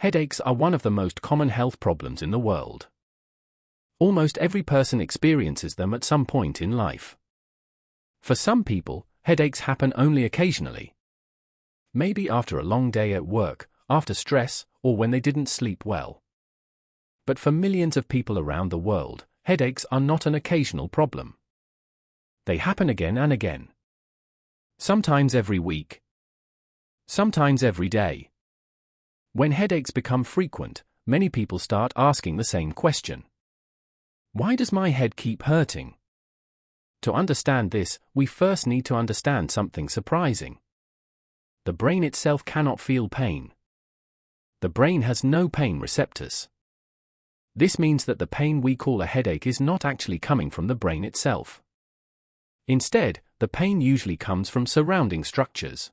Headaches are one of the most common health problems in the world. Almost every person experiences them at some point in life. For some people, headaches happen only occasionally. Maybe after a long day at work, after stress, or when they didn't sleep well. But for millions of people around the world, headaches are not an occasional problem. They happen again and again. Sometimes every week. Sometimes every day. When headaches become frequent, many people start asking the same question. Why does my head keep hurting? To understand this, we first need to understand something surprising. The brain itself cannot feel pain. The brain has no pain receptors. This means that the pain we call a headache is not actually coming from the brain itself. Instead, the pain usually comes from surrounding structures.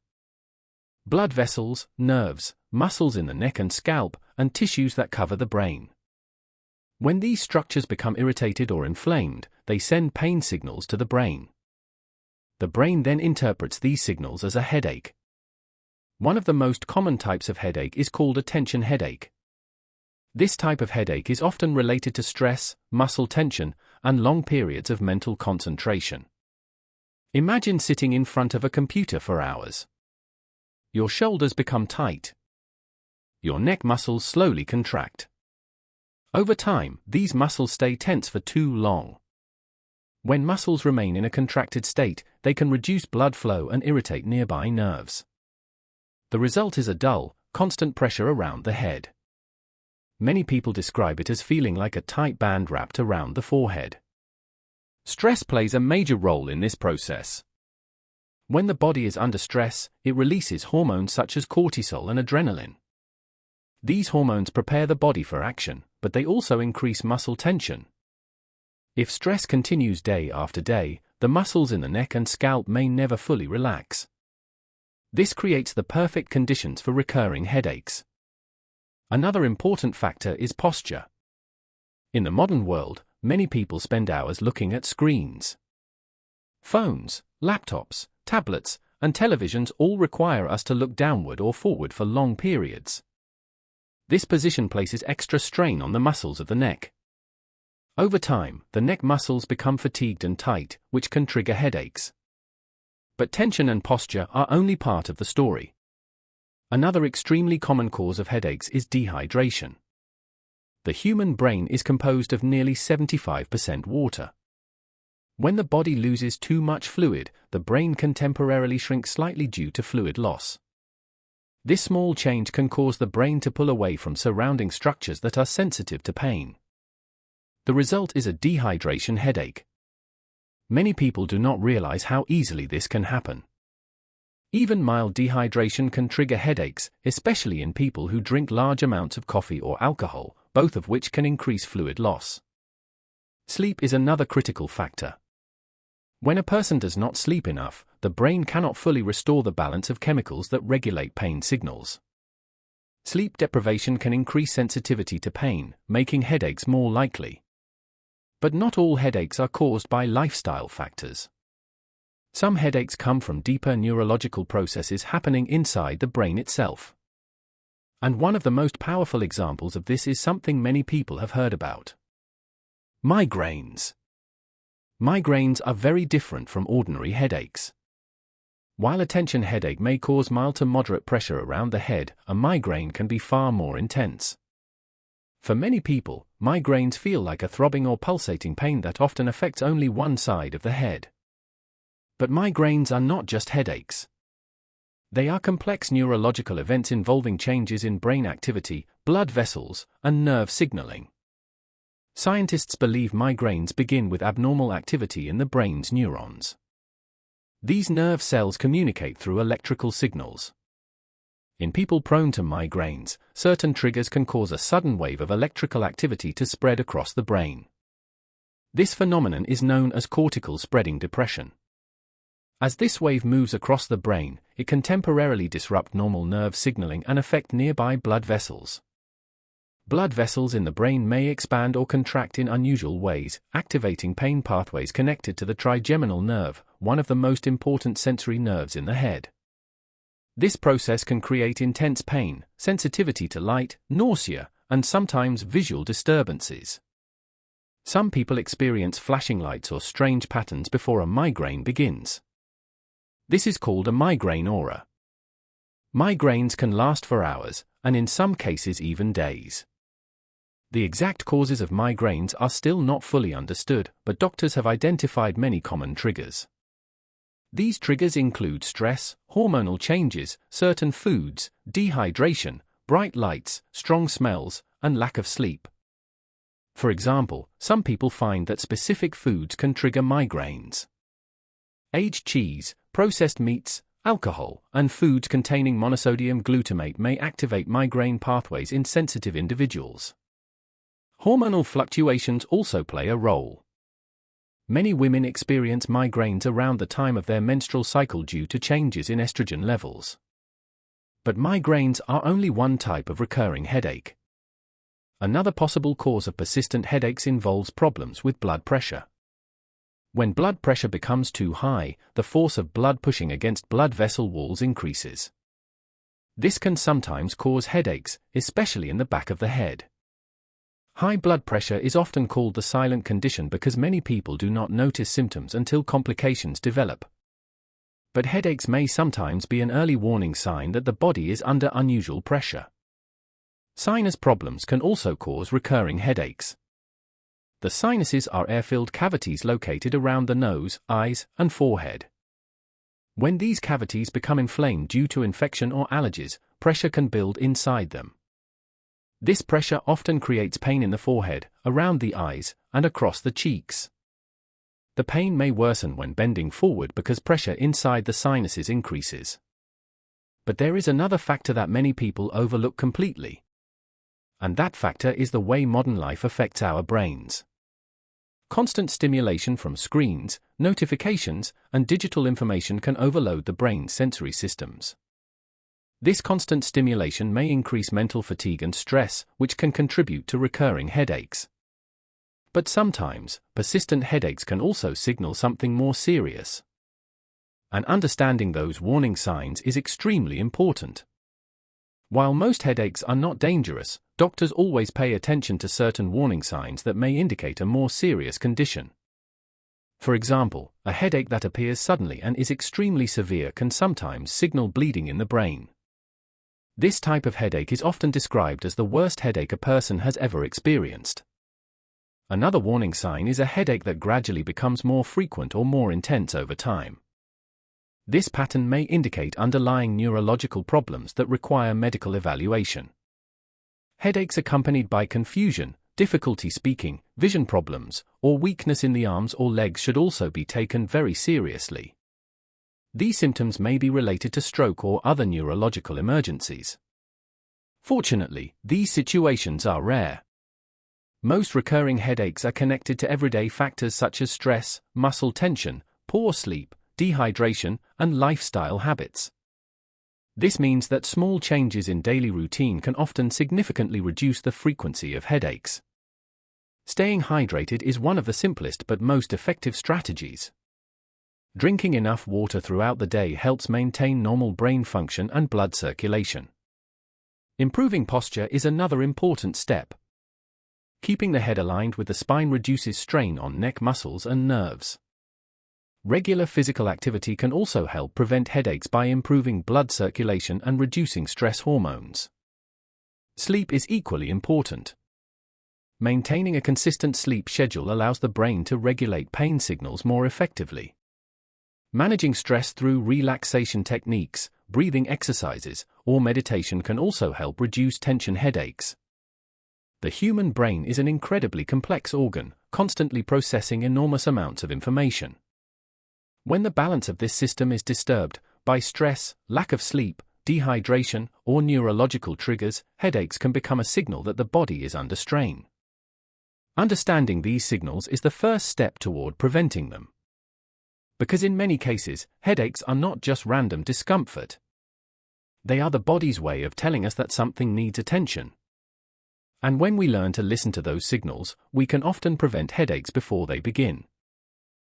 Blood vessels, nerves, muscles in the neck and scalp, and tissues that cover the brain. When these structures become irritated or inflamed, they send pain signals to the brain. The brain then interprets these signals as a headache. One of the most common types of headache is called a tension headache. This type of headache is often related to stress, muscle tension, and long periods of mental concentration. Imagine sitting in front of a computer for hours. Your shoulders become tight. Your neck muscles slowly contract. Over time, these muscles stay tense for too long. When muscles remain in a contracted state, they can reduce blood flow and irritate nearby nerves. The result is a dull, constant pressure around the head. Many people describe it as feeling like a tight band wrapped around the forehead. Stress plays a major role in this process. When the body is under stress, it releases hormones such as cortisol and adrenaline. These hormones prepare the body for action, but they also increase muscle tension. If stress continues day after day, the muscles in the neck and scalp may never fully relax. This creates the perfect conditions for recurring headaches. Another important factor is posture. In the modern world, many people spend hours looking at screens. Phones, laptops, tablets, and televisions all require us to look downward or forward for long periods. This position places extra strain on the muscles of the neck. Over time, the neck muscles become fatigued and tight, which can trigger headaches. But tension and posture are only part of the story. Another extremely common cause of headaches is dehydration. The human brain is composed of nearly 75% water. When the body loses too much fluid, the brain can temporarily shrink slightly due to fluid loss. This small change can cause the brain to pull away from surrounding structures that are sensitive to pain. The result is a dehydration headache. Many people do not realize how easily this can happen. Even mild dehydration can trigger headaches, especially in people who drink large amounts of coffee or alcohol, both of which can increase fluid loss. Sleep is another critical factor. When a person does not sleep enough, the brain cannot fully restore the balance of chemicals that regulate pain signals. Sleep deprivation can increase sensitivity to pain, making headaches more likely. But not all headaches are caused by lifestyle factors. Some headaches come from deeper neurological processes happening inside the brain itself. And one of the most powerful examples of this is something many people have heard about. Migraines. Migraines are very different from ordinary headaches. While a tension headache may cause mild to moderate pressure around the head, a migraine can be far more intense. For many people, migraines feel like a throbbing or pulsating pain that often affects only one side of the head. But migraines are not just headaches. They are complex neurological events involving changes in brain activity, blood vessels, and nerve signaling. Scientists believe migraines begin with abnormal activity in the brain's neurons. These nerve cells communicate through electrical signals. In people prone to migraines, certain triggers can cause a sudden wave of electrical activity to spread across the brain. This phenomenon is known as cortical spreading depression. As this wave moves across the brain, it can temporarily disrupt normal nerve signaling and affect nearby blood vessels. Blood vessels in the brain may expand or contract in unusual ways, activating pain pathways connected to the trigeminal nerve, one of the most important sensory nerves in the head. This process can create intense pain, sensitivity to light, nausea, and sometimes visual disturbances. Some people experience flashing lights or strange patterns before a migraine begins. This is called a migraine aura. Migraines can last for hours, and in some cases even days. The exact causes of migraines are still not fully understood, but doctors have identified many common triggers. These triggers include stress, hormonal changes, certain foods, dehydration, bright lights, strong smells, and lack of sleep. For example, some people find that specific foods can trigger migraines. Aged cheese, processed meats, alcohol, and foods containing monosodium glutamate may activate migraine pathways in sensitive individuals. Hormonal fluctuations also play a role. Many women experience migraines around the time of their menstrual cycle due to changes in estrogen levels. But migraines are only one type of recurring headache. Another possible cause of persistent headaches involves problems with blood pressure. When blood pressure becomes too high, the force of blood pushing against blood vessel walls increases. This can sometimes cause headaches, especially in the back of the head. High blood pressure is often called the silent condition because many people do not notice symptoms until complications develop. But headaches may sometimes be an early warning sign that the body is under unusual pressure. Sinus problems can also cause recurring headaches. The sinuses are air-filled cavities located around the nose, eyes, and forehead. When these cavities become inflamed due to infection or allergies, pressure can build inside them. This pressure often creates pain in the forehead, around the eyes, and across the cheeks. The pain may worsen when bending forward because pressure inside the sinuses increases. But there is another factor that many people overlook completely. And that factor is the way modern life affects our brains. Constant stimulation from screens, notifications, and digital information can overload the brain's sensory systems. This constant stimulation may increase mental fatigue and stress, which can contribute to recurring headaches. But sometimes, persistent headaches can also signal something more serious. And understanding those warning signs is extremely important. While most headaches are not dangerous, doctors always pay attention to certain warning signs that may indicate a more serious condition. For example, a headache that appears suddenly and is extremely severe can sometimes signal bleeding in the brain. This type of headache is often described as the worst headache a person has ever experienced. Another warning sign is a headache that gradually becomes more frequent or more intense over time. This pattern may indicate underlying neurological problems that require medical evaluation. Headaches accompanied by confusion, difficulty speaking, vision problems, or weakness in the arms or legs should also be taken very seriously. These symptoms may be related to stroke or other neurological emergencies. Fortunately, these situations are rare. Most recurring headaches are connected to everyday factors such as stress, muscle tension, poor sleep, dehydration, and lifestyle habits. This means that small changes in daily routine can often significantly reduce the frequency of headaches. Staying hydrated is one of the simplest but most effective strategies. Drinking enough water throughout the day helps maintain normal brain function and blood circulation. Improving posture is another important step. Keeping the head aligned with the spine reduces strain on neck muscles and nerves. Regular physical activity can also help prevent headaches by improving blood circulation and reducing stress hormones. Sleep is equally important. Maintaining a consistent sleep schedule allows the brain to regulate pain signals more effectively. Managing stress through relaxation techniques, breathing exercises, or meditation can also help reduce tension headaches. The human brain is an incredibly complex organ, constantly processing enormous amounts of information. When the balance of this system is disturbed by stress, lack of sleep, dehydration, or neurological triggers, headaches can become a signal that the body is under strain. Understanding these signals is the first step toward preventing them. Because in many cases, headaches are not just random discomfort. They are the body's way of telling us that something needs attention. And when we learn to listen to those signals, we can often prevent headaches before they begin.